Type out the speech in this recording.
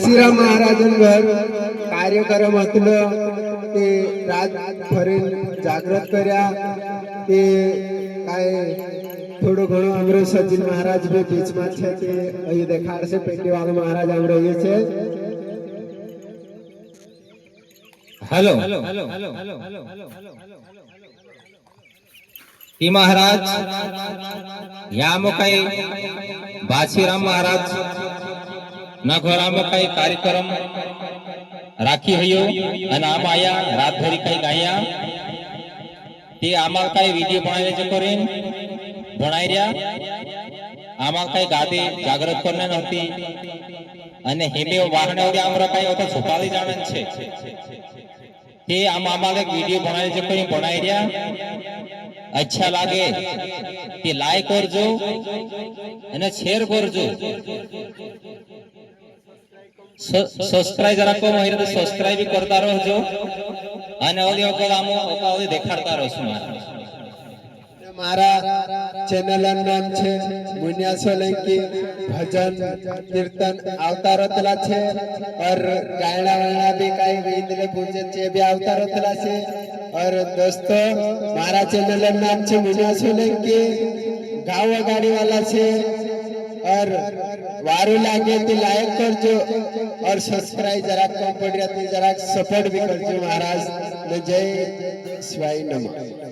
श्रीराम महाराजांवर कार्यक्रम असलं ते रातभर जागृत કર્યા તે કાય થોડું ઘણું અમરે સચિન મહારાજ બે બીચમાં છે તે અહીં દેખાડશે પેટીવાળો મહારાજ આમ રહે છે. हेलो ती महाराज या काही बाजीराम महाराज ना घरा काही कार्यक्रम राखी हयो અને આમ આયા રાતભરી काही ગાયા તે આમાં काही વિડિયો બનાવીને કરીને ભણાઈ રહ્યા આમાં काही ગાદી જાગૃત કરને નહોતી અને હેમે વાહને આમરા काही હોતા છુપાવી જાણન છે તે આમાં એક વિડિયો બનાવીને કરીને ભણાઈ રહ્યા अच्छा लागे ते लाइक करजो અને શેર કરજો સબસ્ક્રાઇબ જરા કો મહિને તો સબસ્ક્રાઇબ भी करता रहजो અને ઓલી વખત આમો ઓલી દેખાડતા રહો મારા ચેનલ નું નામ છે મુનિયા સોલંકી भजन कीर्तन अवतार होतला छे और गायना वायना भी काई वेदले पूजे छे भी अवतार होतला छे. और दोस्तों मारा चैनल નું नाम छे मुनिया सोलंकी गाँव गाड़ी वाला छे और वारू लागे तो लाइक करजो और सब्सक्राइब जरा कम पड़ रहा जरा सपोर्ट भी करजो महाराज. जय शिवाय नमः.